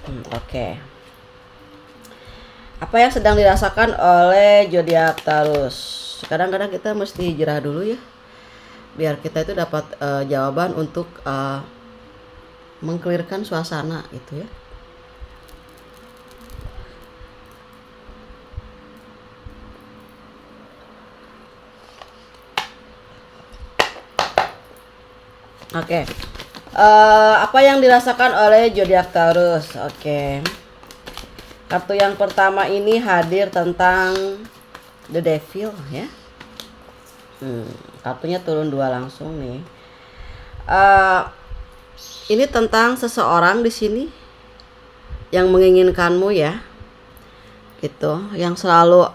Oke. Apa yang sedang dirasakan oleh zodiak Taurus? Kadang-kadang kita mesti hijrah dulu ya, biar kita itu dapat jawaban untuk mengklirkan suasana gitu ya. Oke. Apa yang dirasakan oleh zodiak Taurus? Oke. Kartu yang pertama ini hadir tentang The Devil ya. Kartunya turun 2 langsung nih. Ini tentang seseorang di sini yang menginginkanmu ya, gitu, yang selalu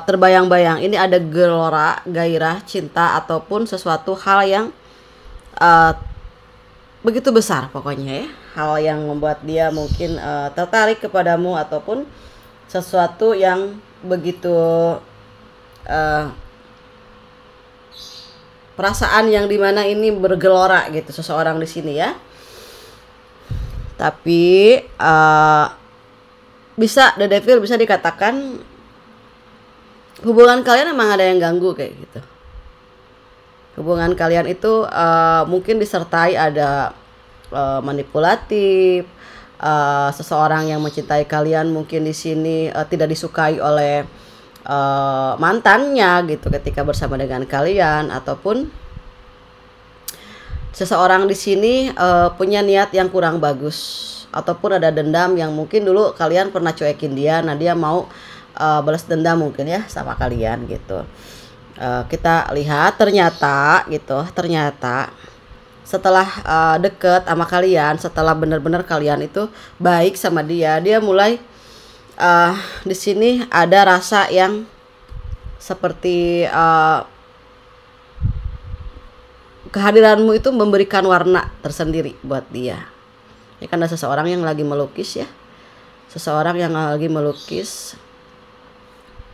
terbayang-bayang. Ini ada gelora, gairah, cinta ataupun sesuatu hal yang begitu besar pokoknya ya, hal yang membuat dia mungkin tertarik kepadamu ataupun sesuatu yang begitu perasaan yang dimana ini bergelora gitu seseorang di sini ya. Tapi bisa The Devil bisa dikatakan hubungan kalian emang ada yang ganggu kayak gitu. Hubungan kalian itu mungkin disertai ada manipulatif, seseorang yang mencintai kalian mungkin di sini tidak disukai oleh mantannya gitu ketika bersama dengan kalian, ataupun seseorang di sini punya niat yang kurang bagus, ataupun ada dendam yang mungkin dulu kalian pernah cuekin dia, nah dia mau balas dendam mungkin ya sama kalian gitu. Kita lihat ternyata setelah deket sama kalian, setelah benar-benar kalian itu baik sama dia, dia mulai di sini ada rasa yang seperti kehadiranmu itu memberikan warna tersendiri buat dia. Ini kan ada seseorang yang lagi melukis ya, seseorang yang lagi melukis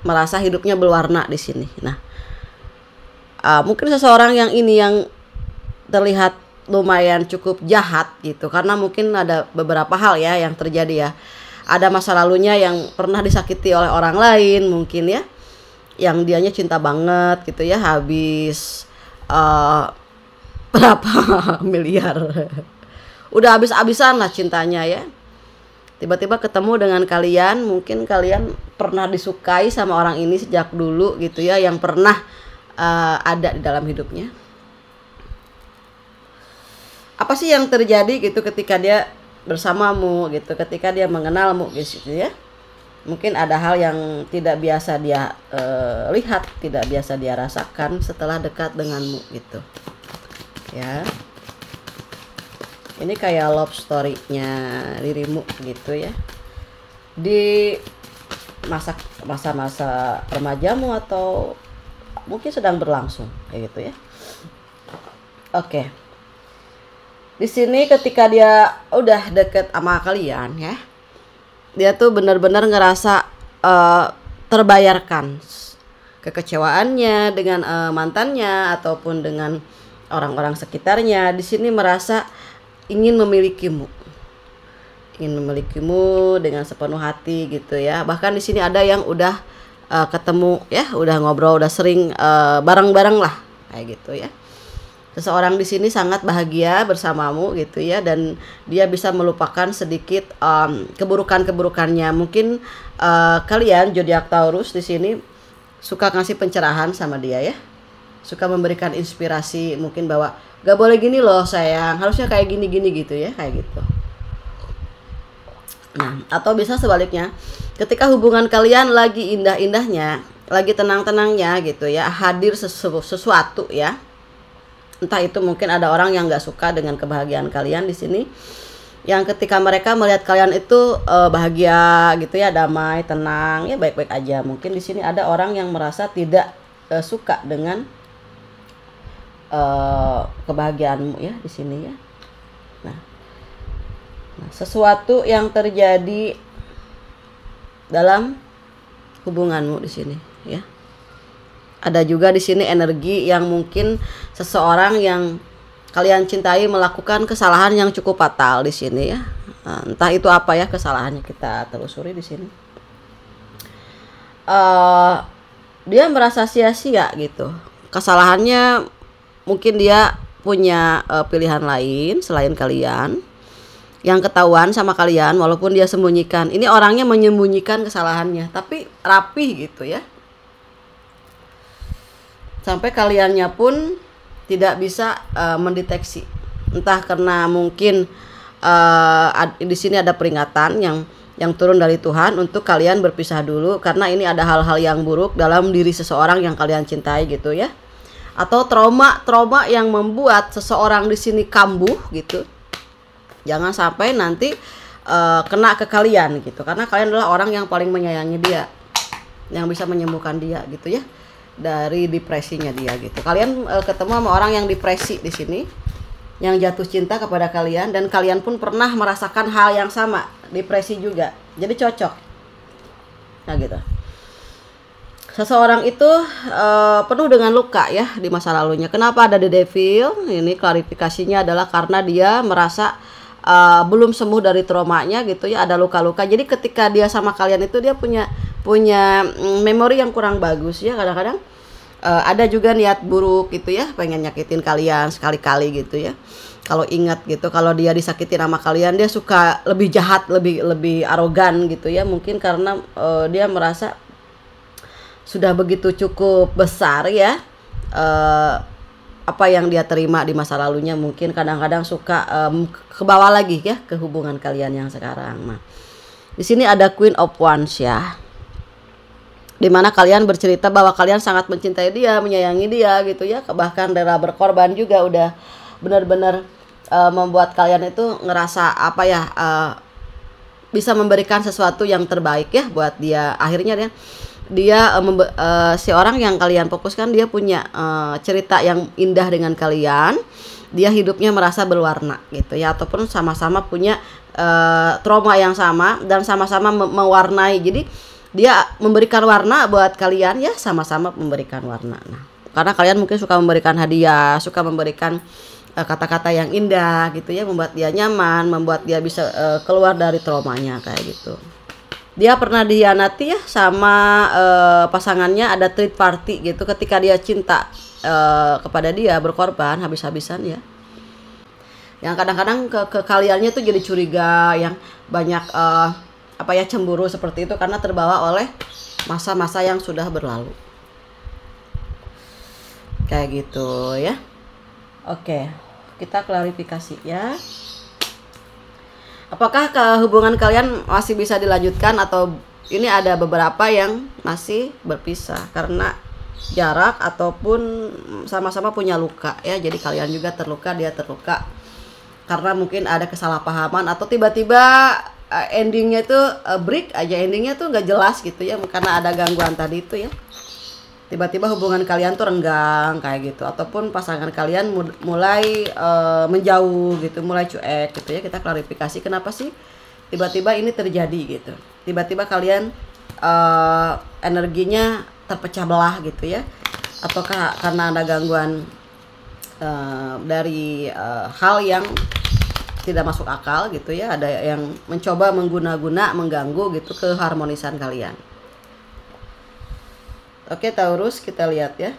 merasa hidupnya berwarna di sini. Nah, mungkin seseorang yang ini yang terlihat lumayan cukup jahat gitu, karena mungkin ada beberapa hal ya yang terjadi ya. Ada masa lalunya yang pernah disakiti oleh orang lain mungkin ya, yang dianya cinta banget gitu ya, habis berapa miliar, udah habis-habisan lah cintanya ya. Tiba-tiba ketemu dengan kalian, mungkin kalian pernah disukai sama orang ini sejak dulu gitu ya, yang pernah ada di dalam hidupnya. Apa sih yang terjadi gitu ketika dia bersamamu gitu, ketika dia mengenalmu gitu ya. Mungkin ada hal yang tidak biasa dia lihat, tidak biasa dia rasakan setelah dekat denganmu gitu ya. Ini kayak love story-nya dirimu gitu ya, di masa-masa remajamu atau mungkin sedang berlangsung kayak gitu ya. Oke. Di sini ketika dia udah deket sama kalian ya, dia tuh benar-benar ngerasa terbayarkan kekecewaannya dengan mantannya ataupun dengan orang-orang sekitarnya. Di sini merasa ingin memilikimu dengan sepenuh hati gitu ya. Bahkan di sini ada yang udah ketemu ya, udah ngobrol, udah sering bareng-bareng lah kayak gitu ya. Seseorang di sini sangat bahagia bersamamu gitu ya, dan dia bisa melupakan sedikit keburukan-keburukannya. Mungkin kalian zodiak Taurus di sini suka ngasih pencerahan sama dia ya, suka memberikan inspirasi mungkin bahwa gak boleh gini loh sayang, harusnya kayak gini-gini gitu ya, kayak gitu. Nah, atau bisa sebaliknya, ketika hubungan kalian lagi indah-indahnya, lagi tenang-tenangnya gitu ya, hadir sesuatu ya. Entah itu mungkin ada orang yang gak suka dengan kebahagiaan kalian di sini, yang ketika mereka melihat kalian itu bahagia gitu ya, damai, tenang ya, baik-baik aja. Mungkin di sini ada orang yang merasa tidak suka dengan kebahagiaanmu ya di sini ya. Nah, sesuatu yang terjadi dalam hubunganmu di sini ya. Ada juga di sini energi yang mungkin seseorang yang kalian cintai melakukan kesalahan yang cukup fatal di sini ya. Nah, entah itu apa ya kesalahannya, kita telusuri di sini. Dia merasa sia-sia gitu. Kesalahannya mungkin dia punya pilihan lain selain kalian yang ketahuan sama kalian, walaupun dia sembunyikan. Ini orangnya menyembunyikan kesalahannya, tapi rapih gitu ya. Sampai kaliannya pun tidak bisa mendeteksi. Entah karena mungkin di sini ada peringatan yang turun dari Tuhan untuk kalian berpisah dulu, karena ini ada hal-hal yang buruk dalam diri seseorang yang kalian cintai gitu ya. Atau trauma yang membuat seseorang di sini kambuh gitu. Jangan sampai nanti kena ke kalian gitu, karena kalian adalah orang yang paling menyayangi dia, yang bisa menyembuhkan dia gitu ya dari depresinya dia gitu. Kalian ketemu sama orang yang depresi di sini, yang jatuh cinta kepada kalian, dan kalian pun pernah merasakan hal yang sama, depresi juga. Jadi cocok. Nah gitu. Seseorang itu penuh dengan luka ya di masa lalunya. Kenapa ada The Devil? Ini klarifikasinya adalah karena dia merasa belum sembuh dari traumanya gitu ya, ada luka-luka. Jadi ketika dia sama kalian itu dia punya memori yang kurang bagus ya. Kadang-kadang ada juga niat buruk gitu ya, pengen nyakitin kalian sekali-kali gitu ya. Kalau ingat gitu, kalau dia disakitin sama kalian, dia suka lebih jahat, lebih arogan gitu ya. Mungkin karena dia merasa sudah begitu cukup besar ya apa yang dia terima di masa lalunya. Mungkin kadang-kadang suka ke bawah lagi ya ke hubungan kalian yang sekarang. Nah, di sini ada Queen of Wands ya, dimana kalian bercerita bahwa kalian sangat mencintai dia, menyayangi dia gitu ya, bahkan rela berkorban juga, udah benar-benar membuat kalian itu ngerasa apa ya, bisa memberikan sesuatu yang terbaik ya buat dia. Akhirnya dia si orang yang kalian fokuskan, dia punya cerita yang indah dengan kalian, dia hidupnya merasa berwarna gitu ya, ataupun sama-sama punya trauma yang sama dan sama-sama mewarnai. Jadi dia memberikan warna buat kalian ya, sama-sama memberikan warna. Nah, karena kalian mungkin suka memberikan hadiah, suka memberikan kata-kata yang indah gitu ya, membuat dia nyaman, membuat dia bisa keluar dari traumanya kayak gitu. Dia pernah dikhianati ya sama pasangannya, ada third party gitu. Ketika dia cinta kepada dia, berkorban habis-habisan ya. Yang kadang-kadang ke kaliannya tuh jadi curiga, yang banyak apa ya, cemburu seperti itu karena terbawa oleh masa-masa yang sudah berlalu. Kayak gitu ya. Oke, kita klarifikasi ya. Apakah hubungan kalian masih bisa dilanjutkan, atau ini ada beberapa yang masih berpisah karena jarak ataupun sama-sama punya luka ya. Jadi kalian juga terluka, dia terluka karena mungkin ada kesalahpahaman, atau tiba-tiba endingnya itu break aja, endingnya tuh nggak jelas gitu ya, karena ada gangguan tadi itu ya. Tiba-tiba hubungan kalian tuh renggang kayak gitu, ataupun pasangan kalian mulai menjauh gitu, mulai cuek gitu ya. Kita klarifikasi kenapa sih tiba-tiba ini terjadi gitu. Tiba-tiba kalian energinya terpecah belah gitu ya, ataukah karena ada gangguan dari hal yang tidak masuk akal gitu ya, ada yang mencoba mengguna-guna, mengganggu gitu keharmonisan kalian. Oke Taurus, kita lihat ya.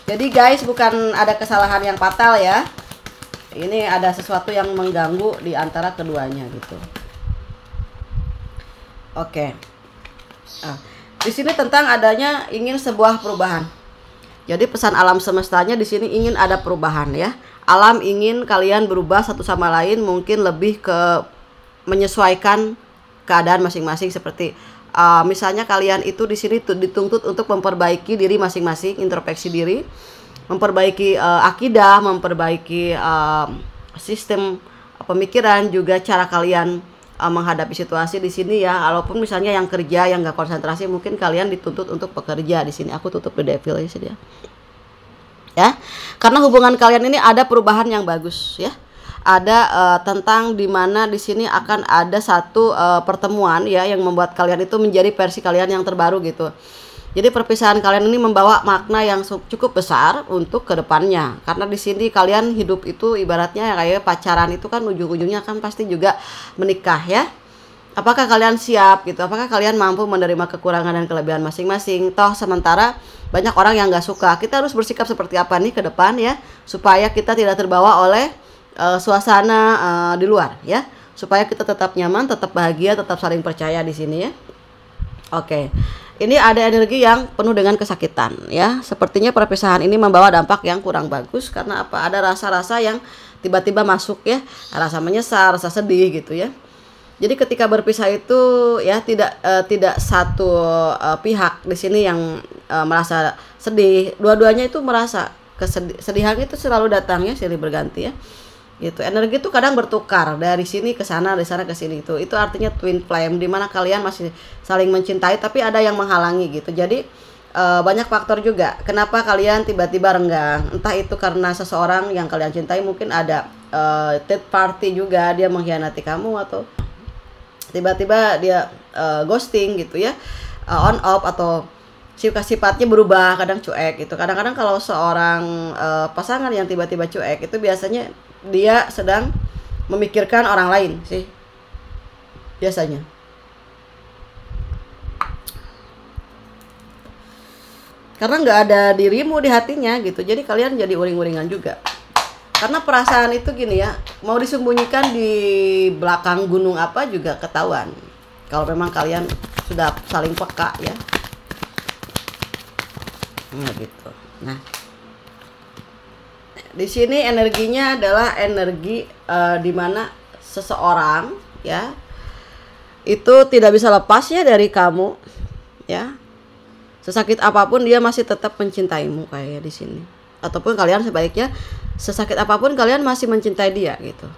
Jadi guys, bukan ada kesalahan yang fatal ya, ini ada sesuatu yang mengganggu di antara keduanya gitu. Oke. Di sini tentang adanya ingin sebuah perubahan. Jadi pesan alam semestanya di sini ingin ada perubahan ya. Alam ingin kalian berubah satu sama lain, mungkin lebih ke menyesuaikan keadaan masing-masing. Seperti misalnya kalian itu di sini dituntut untuk memperbaiki diri masing-masing, introspeksi diri, memperbaiki akidah, memperbaiki sistem pemikiran, juga cara kalian menghadapi situasi di sini ya. Walaupun misalnya yang kerja yang nggak konsentrasi, mungkin kalian dituntut untuk bekerja di sini. Aku tutup The Devil ya sih ya, karena hubungan kalian ini ada perubahan yang bagus ya. Ada tentang dimana di sini akan ada satu pertemuan ya, yang membuat kalian itu menjadi versi kalian yang terbaru gitu. Jadi perpisahan kalian ini membawa makna yang cukup besar untuk kedepannya. Karena di sini kalian hidup itu ibaratnya kayak pacaran itu kan ujung-ujungnya kan pasti juga menikah ya. Apakah kalian siap gitu? Apakah kalian mampu menerima kekurangan dan kelebihan masing-masing? Toh sementara banyak orang yang nggak suka. Kita harus bersikap seperti apa nih ke depan ya, supaya kita tidak terbawa oleh suasana di luar ya. Supaya kita tetap nyaman, tetap bahagia, tetap saling percaya di sini ya. Oke. Ini ada energi yang penuh dengan kesakitan ya. Sepertinya perpisahan ini membawa dampak yang kurang bagus karena apa? Ada rasa-rasa yang tiba-tiba masuk ya, rasa menyesal, rasa sedih gitu ya. Jadi ketika berpisah itu ya tidak satu pihak di sini yang merasa sedih, dua-duanya itu merasa kesedihan itu selalu datang ya, silih berganti ya. Gitu. Energi itu kadang bertukar dari sini ke sana, dari sana ke sini itu. Itu artinya twin flame di mana kalian masih saling mencintai tapi ada yang menghalangi gitu. Jadi banyak faktor juga kenapa kalian tiba-tiba renggang. Entah itu karena seseorang yang kalian cintai, mungkin ada third party juga, dia mengkhianati kamu atau tiba-tiba dia ghosting gitu ya, on off, atau sifatnya berubah, kadang cuek gitu. Kadang-kadang kalau seorang pasangan yang tiba-tiba cuek itu biasanya dia sedang memikirkan orang lain sih biasanya. Karena nggak ada dirimu di hatinya gitu. Jadi kalian jadi uring-uringan juga. Karena perasaan itu gini ya, mau disembunyikan di belakang gunung apa juga ketahuan. Kalau memang kalian sudah saling peka ya. Nah gitu. Nah, di sini energinya adalah energi di mana seseorang ya itu tidak bisa lepas ya dari kamu ya. Sesakit apapun dia masih tetap mencintaimu kayak di sini. Ataupun kalian sebaiknya sesakit apapun kalian masih mencintai dia gitu.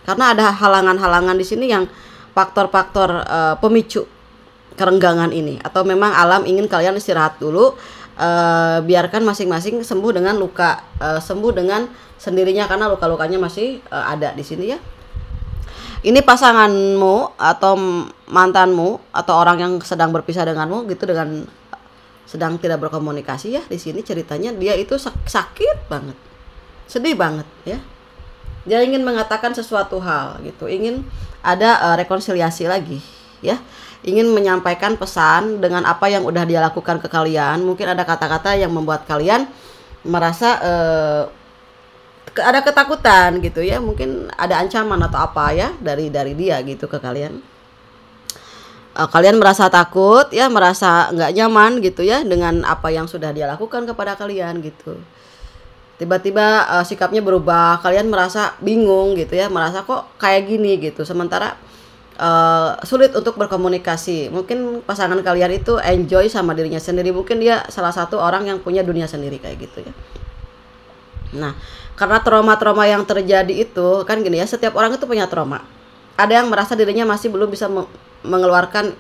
Karena ada halangan-halangan di sini yang faktor-faktor pemicu kerenggangan ini, atau memang alam ingin kalian istirahat dulu. Biarkan masing-masing sembuh dengan luka, sembuh dengan sendirinya karena luka-lukanya masih ada di sini ya. Ini pasanganmu atau mantanmu atau orang yang sedang berpisah denganmu gitu, dengan sedang tidak berkomunikasi ya. Di sini ceritanya dia itu sakit banget, sedih banget ya. Dia ingin mengatakan sesuatu hal gitu, ingin ada rekonsiliasi lagi ya. Ingin menyampaikan pesan dengan apa yang udah dia lakukan ke kalian. Mungkin ada kata-kata yang membuat kalian merasa ada ketakutan gitu ya. Mungkin ada ancaman atau apa ya dari dia gitu ke kalian. Kalian merasa takut ya, merasa nggak nyaman gitu ya dengan apa yang sudah dia lakukan kepada kalian gitu. Tiba-tiba sikapnya berubah, kalian merasa bingung gitu ya, merasa kok kayak gini gitu. Sementara sulit untuk berkomunikasi. Mungkin pasangan kalian itu enjoy sama dirinya sendiri. Mungkin dia salah satu orang yang punya dunia sendiri kayak gitu ya. Nah, karena trauma-trauma yang terjadi itu kan gini ya, setiap orang itu punya trauma. Ada yang merasa dirinya masih belum bisa mengeluarkan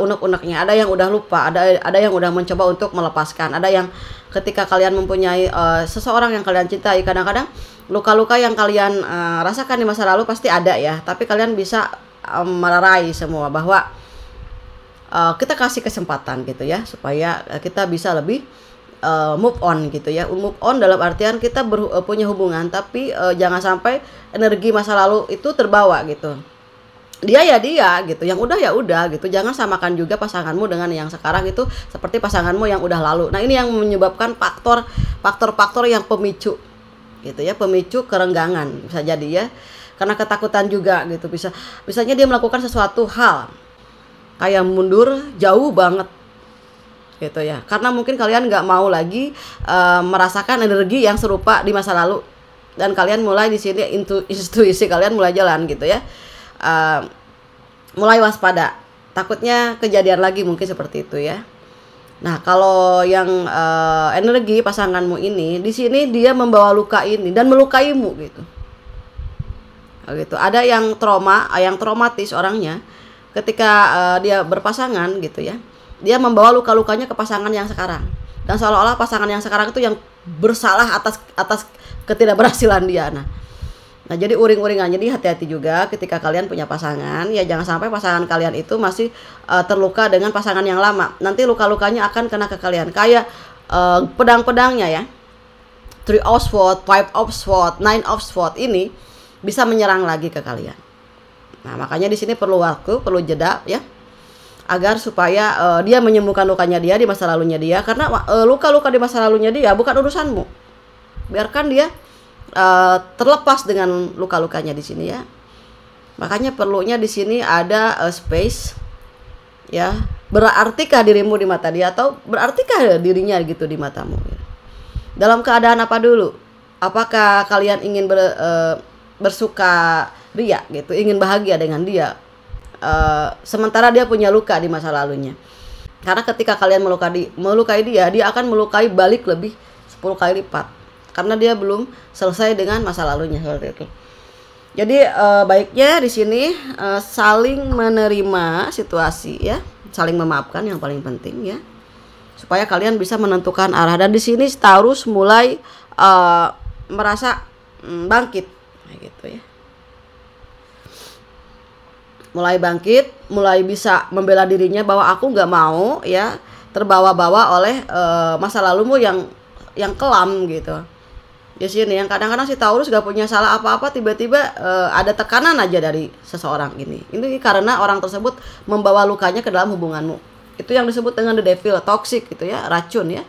unek-uneknya. Ada yang udah lupa, ada yang udah mencoba untuk melepaskan. Ada yang ketika kalian mempunyai seseorang yang kalian cintai, kadang-kadang luka-luka yang kalian rasakan di masa lalu pasti ada ya. Tapi kalian bisa melerai semua, bahwa kita kasih kesempatan gitu ya, supaya kita bisa lebih move on gitu ya. Move on dalam artian kita punya hubungan, tapi jangan sampai energi masa lalu itu terbawa gitu. Dia ya dia gitu, yang udah ya udah gitu. Jangan samakan juga pasanganmu dengan yang sekarang itu seperti pasanganmu yang udah lalu. Nah, ini yang menyebabkan faktor-faktor yang pemicu gitu ya, pemicu kerenggangan bisa jadi ya. Karena ketakutan juga gitu, misalnya dia melakukan sesuatu hal kayak mundur jauh banget gitu ya, karena mungkin kalian nggak mau lagi merasakan energi yang serupa di masa lalu, dan kalian mulai di sini intuisi kalian mulai jalan gitu ya, mulai waspada, takutnya kejadian lagi mungkin seperti itu ya. Nah, kalau yang energi pasanganmu ini di sini dia membawa luka ini dan melukaimu gitu. Gitu. Ada yang traumatis orangnya ketika dia berpasangan gitu ya. Dia membawa luka-lukanya ke pasangan yang sekarang. Dan seolah-olah pasangan yang sekarang itu yang bersalah atas ketidakberhasilan dia. Nah, Nah, jadi uring-uringan. Jadi hati-hati juga ketika kalian punya pasangan, ya jangan sampai pasangan kalian itu masih terluka dengan pasangan yang lama. Nanti luka-lukanya akan kena ke kalian. Kayak pedang-pedangnya ya. Three of Swords, Five of Swords, Nine of Swords ini bisa menyerang lagi ke kalian. Nah, makanya di sini perlu waktu, perlu jeda ya. Agar supaya dia menyembuhkan lukanya dia di masa lalunya dia, karena luka-luka di masa lalunya dia bukan urusanmu. Biarkan dia terlepas dengan luka-lukanya di sini ya. Makanya perlunya di sini ada space ya. Berartikah dirimu di mata dia atau berartikah dirinya gitu di matamu? Dalam keadaan apa dulu? Apakah kalian ingin bersuka ria gitu, ingin bahagia dengan dia? Sementara dia punya luka di masa lalunya. Karena ketika kalian melukai dia, dia akan melukai balik lebih 10 kali lipat. Karena dia belum selesai dengan masa lalunya seperti itu. Jadi baiknya di sini saling menerima situasi ya, saling memaafkan yang paling penting ya, supaya kalian bisa menentukan arah. Dan di sini Taurus mulai merasa bangkit, gitu ya. Mulai bangkit, mulai bisa membela dirinya bahwa aku nggak mau ya terbawa-bawa oleh masa lalumu yang kelam gitu. Di sini yang kadang-kadang si Taurus gak punya salah apa-apa, tiba-tiba ada tekanan aja dari seseorang ini. Ini karena orang tersebut membawa lukanya ke dalam hubunganmu. Itu yang disebut dengan the devil, toxic gitu ya, racun ya.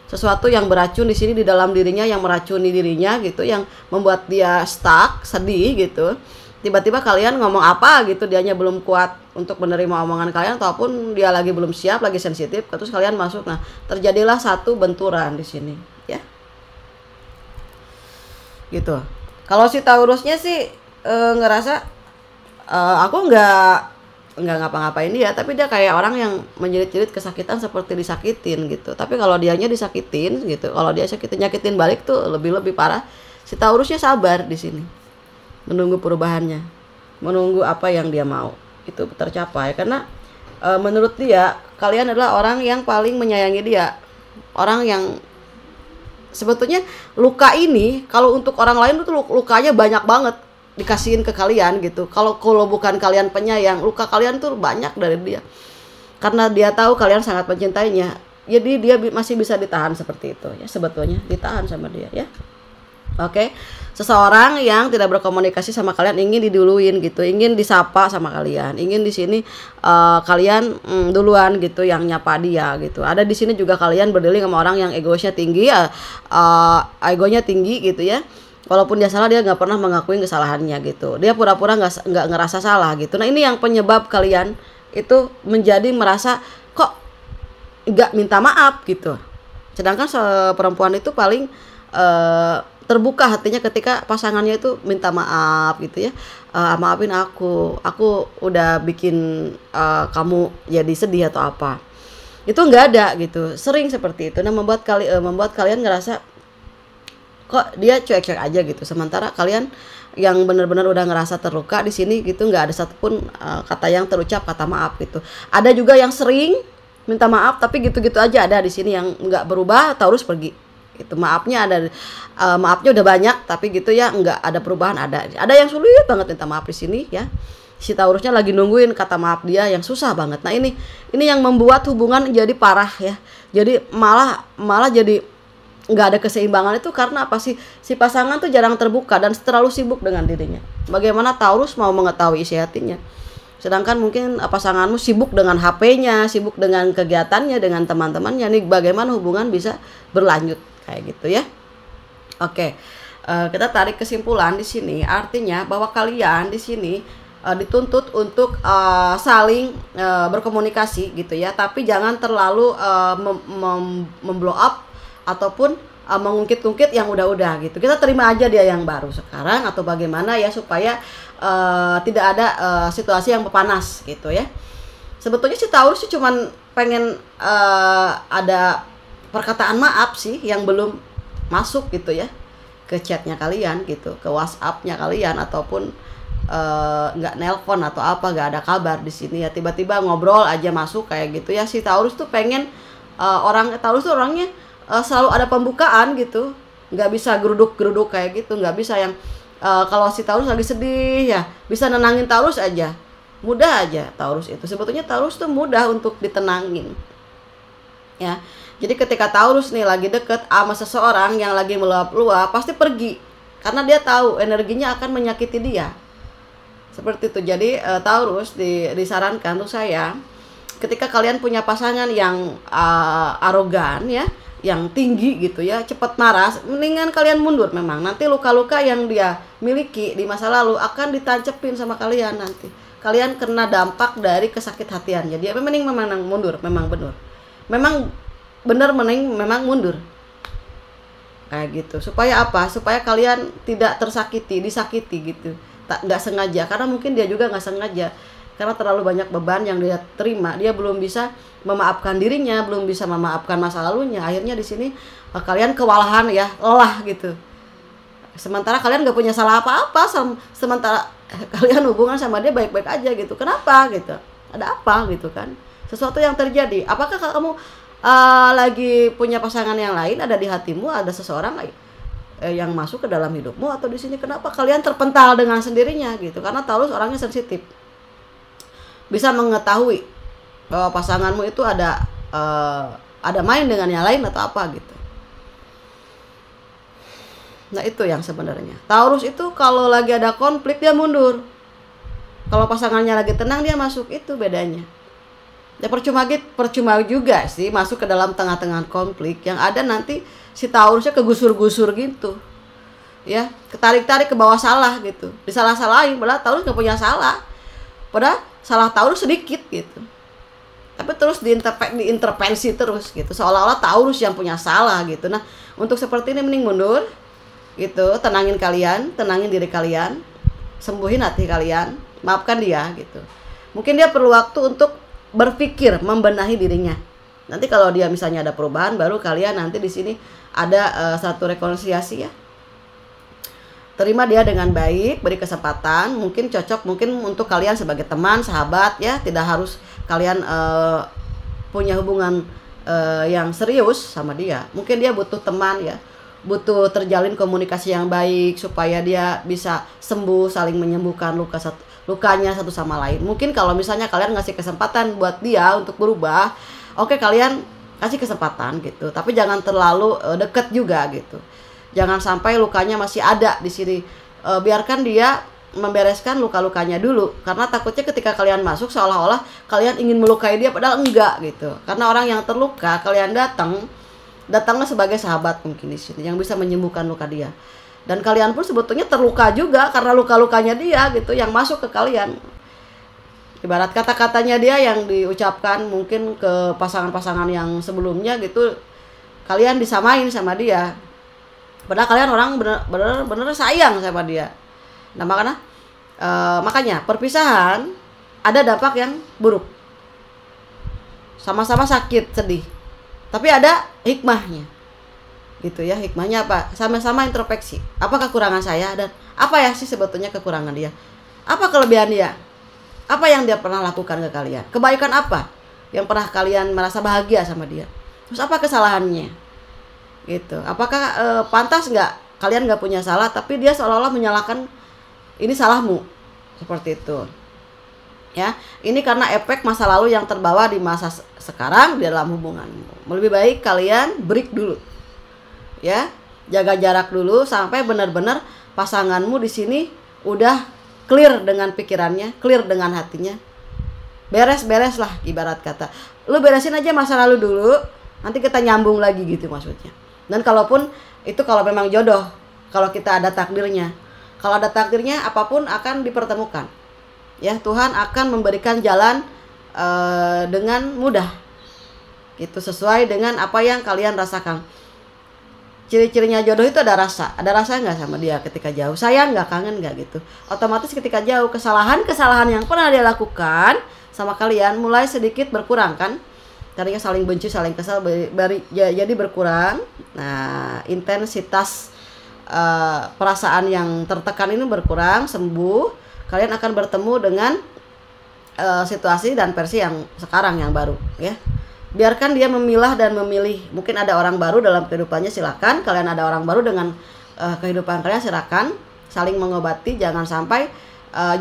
Sesuatu yang beracun di sini di dalam dirinya, yang meracuni dirinya gitu, yang membuat dia stuck, sedih gitu. Tiba-tiba kalian ngomong apa gitu, dianya belum kuat untuk menerima omongan kalian, ataupun dia lagi belum siap, lagi sensitif, terus kalian masuk. Nah, terjadilah satu benturan di sini ya. Gitu. Kalau si Taurusnya sih ngerasa aku nggak ngapa-ngapain dia, tapi dia kayak orang yang menjerit-jerit kesakitan seperti disakitin gitu. Tapi kalau dianya disakitin gitu, kalau dia nyakitin balik tuh lebih parah. Si Taurusnya sabar di sini, menunggu perubahannya, menunggu apa yang dia mau itu tercapai. Karena menurut dia kalian adalah orang yang paling menyayangi dia, orang yang sebetulnya luka ini kalau untuk orang lain itu lukanya banyak banget dikasihin ke kalian gitu. Kalau bukan kalian penyayang, luka kalian tuh banyak dari dia. Karena dia tahu kalian sangat mencintainya, jadi dia masih bisa ditahan seperti itu ya, sebetulnya ditahan sama dia ya. Oke. Seseorang yang tidak berkomunikasi sama kalian ingin diduluin gitu, ingin disapa sama kalian, ingin di sini kalian duluan gitu yang nyapa dia gitu. Ada di sini juga kalian berdealing sama orang yang egoisnya tinggi, egonya tinggi gitu ya. Walaupun dia salah, dia nggak pernah mengakui kesalahannya gitu. Dia pura-pura nggak ngerasa salah gitu. Nah, ini yang penyebab kalian itu menjadi merasa kok nggak minta maaf gitu. Sedangkan perempuan itu paling terbuka hatinya ketika pasangannya itu minta maaf gitu ya. Maafin aku udah bikin kamu jadi sedih atau apa. Itu nggak ada gitu, sering seperti itu. Nah, membuat kalian ngerasa kok dia cuek-cuek aja gitu. Sementara kalian yang benar-benar udah ngerasa terluka di sini gitu, nggak ada satupun kata yang terucap kata maaf gitu. Ada juga yang sering minta maaf tapi gitu-gitu aja, ada di sini yang nggak berubah, Taurus pergi. Itu maafnya maafnya udah banyak tapi gitu ya nggak ada perubahan. Ada yang sulit banget minta maaf di sini ya. Si Taurusnya lagi nungguin kata maaf dia yang susah banget. Nah, ini yang membuat hubungan jadi parah ya. Jadi malah jadi nggak ada keseimbangan itu karena apa sih? Si pasangan tuh jarang terbuka dan terlalu sibuk dengan dirinya. Bagaimana Taurus mau mengetahui isi hatinya? Sedangkan mungkin pasanganmu sibuk dengan HP-nya, sibuk dengan kegiatannya, dengan teman-temannya. Nih bagaimana hubungan bisa berlanjut kayak gitu ya. Oke. Kita tarik kesimpulan di sini, artinya bahwa kalian di sini dituntut untuk saling berkomunikasi gitu ya, tapi jangan terlalu memblow up ataupun mengungkit-ungkit yang udah-udah gitu. Kita terima aja dia yang baru sekarang atau bagaimana ya, supaya tidak ada situasi yang panas gitu ya. Sebetulnya si Taurus sih cuman pengen ada perkataan maaf sih yang belum masuk gitu ya ke chatnya kalian gitu, ke WhatsAppnya kalian, ataupun nggak nelpon atau apa, nggak ada kabar di sini ya. Tiba-tiba ngobrol aja masuk kayak gitu ya. Si Taurus tuh pengen Taurus tuh orangnya selalu ada pembukaan gitu, nggak bisa geruduk-geruduk kayak gitu, nggak bisa yang Kalau si Taurus lagi sedih ya bisa nenangin Taurus aja, mudah aja. Taurus itu sebetulnya Taurus tuh mudah untuk ditenangin ya. Jadi ketika Taurus nih lagi deket sama seseorang yang lagi meluap-luap, pasti pergi karena dia tahu energinya akan menyakiti dia. Seperti itu. Jadi Taurus disarankan untuk saya, ketika kalian punya pasangan yang arogan ya, yang tinggi gitu ya, cepat marah, mendingan kalian mundur. Memang nanti luka-luka yang dia miliki di masa lalu akan ditancepin sama kalian nanti. Kalian kena dampak dari kesakit hatiannya. Dia mending memang mundur, memang benar. Memang mundur. Kayak gitu. Supaya apa? Supaya kalian tidak disakiti gitu. Nggak sengaja, karena mungkin dia juga nggak sengaja. Karena terlalu banyak beban yang dia terima, dia belum bisa memaafkan dirinya, belum bisa memaafkan masa lalunya. Akhirnya di sini kalian kewalahan ya, lelah gitu. Sementara kalian nggak punya salah apa-apa, sementara kalian hubungan sama dia baik-baik aja gitu. Kenapa gitu? Ada apa gitu kan? Sesuatu yang terjadi. Apakah kamu lagi punya pasangan yang lain, ada di hatimu, ada seseorang yang masuk ke dalam hidupmu, atau di sini kenapa kalian terpental dengan sendirinya gitu? Karena Taurus orangnya sensitif, bisa mengetahui bahwa pasanganmu itu ada main dengan yang lain atau apa gitu. Nah itu yang sebenarnya Taurus itu kalau lagi ada konflik dia mundur, kalau pasangannya lagi tenang dia masuk. Itu bedanya ya. Percuma juga sih masuk ke dalam tengah-tengah konflik, yang ada nanti si Taurusnya kegusur-gusur gitu ya, ketarik-tarik ke bawah salah gitu, disalah-salahin, padahal Taurus gak punya salah, padahal salah Taurus sedikit gitu, tapi terus diintervensi terus gitu, seolah-olah Taurus yang punya salah gitu. Nah untuk seperti ini mending mundur gitu, tenangin diri kalian, sembuhin hati kalian, maafkan dia gitu. Mungkin dia perlu waktu untuk berpikir, membenahi dirinya. Nanti kalau dia misalnya ada perubahan, baru kalian nanti di sini ada satu rekonsiliasi ya. Terima dia dengan baik, beri kesempatan, mungkin cocok, mungkin untuk kalian sebagai teman, sahabat ya, tidak harus kalian punya hubungan yang serius sama dia. Mungkin dia butuh teman ya, butuh terjalin komunikasi yang baik supaya dia bisa sembuh, saling menyembuhkan lukanya satu sama lain. Mungkin kalau misalnya kalian ngasih kesempatan buat dia untuk berubah, oke, kalian kasih kesempatan gitu, tapi jangan terlalu deket juga gitu. Jangan sampai lukanya masih ada di sini. Biarkan dia membereskan luka-lukanya dulu, karena takutnya ketika kalian masuk seolah-olah kalian ingin melukai dia, padahal enggak gitu. Karena orang yang terluka, kalian datanglah sebagai sahabat mungkin di sini yang bisa menyembuhkan luka dia. Dan kalian pun sebetulnya terluka juga karena luka-lukanya dia gitu yang masuk ke kalian. Ibarat kata-katanya dia yang diucapkan mungkin ke pasangan-pasangan yang sebelumnya gitu, kalian disamain sama dia. Padahal kalian orang bener-bener sayang sama dia. Nah makanya perpisahan ada dampak yang buruk. Sama-sama sakit, sedih. Tapi ada hikmahnya. Gitu ya, hikmahnya apa? Sama-sama introspeksi. Apa kekurangan saya dan apa ya sih sebetulnya kekurangan dia? Apa kelebihan dia? Apa yang dia pernah lakukan ke kalian? Kebaikan apa yang pernah kalian merasa bahagia sama dia? Terus apa kesalahannya? Gitu. Apakah pantas nggak kalian nggak punya salah, tapi dia seolah-olah menyalahkan ini salahmu? Seperti itu. Ya, ini karena efek masa lalu yang terbawa di masa sekarang di dalam hubunganmu. Lebih baik kalian break dulu. Ya, jaga jarak dulu sampai benar-benar pasanganmu di sini udah clear dengan pikirannya, clear dengan hatinya. Beres-beres lah ibarat kata. Lu beresin aja masa lalu dulu, nanti kita nyambung lagi gitu maksudnya. Dan kalaupun itu kalau memang jodoh, kalau kita ada takdirnya. Kalau ada takdirnya apapun akan dipertemukan. Ya, Tuhan akan memberikan jalan dengan mudah. Gitu, sesuai dengan apa yang kalian rasakan. Ciri-cirinya jodoh itu ada rasa nggak sama dia ketika jauh, sayang nggak, kangen nggak gitu. Otomatis ketika jauh kesalahan yang pernah dia lakukan sama kalian mulai sedikit berkurang kan. Tadinya saling benci, saling kesal, jadi berkurang. Nah intensitas perasaan yang tertekan ini berkurang, sembuh. Kalian akan bertemu dengan situasi dan versi yang sekarang yang baru ya. Biarkan dia memilah dan memilih. Mungkin ada orang baru dalam kehidupannya, silakan. Kalian ada orang baru dengan kehidupan kalian, silakan. saling mengobati, jangan sampai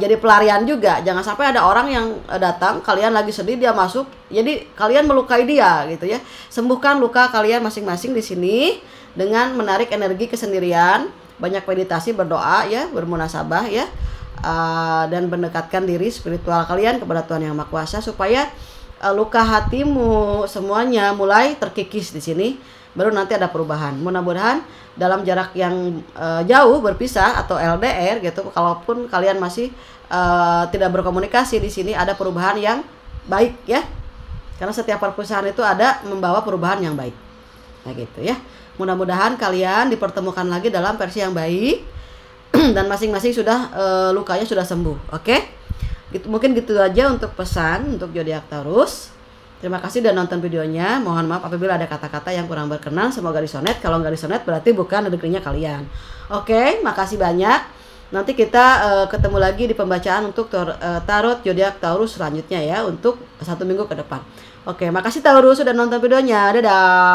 jadi pelarian juga. Jangan sampai ada orang yang datang, kalian lagi sedih, dia masuk, jadi kalian melukai dia gitu ya. Sembuhkan luka kalian masing-masing di sini dengan menarik energi kesendirian, banyak meditasi, berdoa ya, bermunasabah ya, dan mendekatkan diri spiritual kalian kepada Tuhan Yang Maha Kuasa supaya luka hatimu semuanya mulai terkikis di sini. Baru nanti ada perubahan. Mudah-mudahan dalam jarak yang jauh berpisah atau LDR gitu, kalaupun kalian masih tidak berkomunikasi, di sini ada perubahan yang baik ya. Karena setiap perpisahan itu ada membawa perubahan yang baik. Nah gitu ya. Mudah-mudahan kalian dipertemukan lagi dalam versi yang baik dan masing-masing sudah lukanya sudah sembuh. Oke? Gitu, mungkin gitu aja untuk pesan untuk zodiak Taurus. Terima kasih sudah nonton videonya. Mohon maaf apabila ada kata-kata yang kurang berkenan. Semoga disonet. Kalau nggak disonet berarti bukan rezekinya kalian. Oke, makasih banyak. Nanti kita ketemu lagi di pembacaan untuk tarot zodiak Taurus selanjutnya ya, untuk 1 minggu ke depan. Oke, makasih Taurus sudah nonton videonya. Dadah.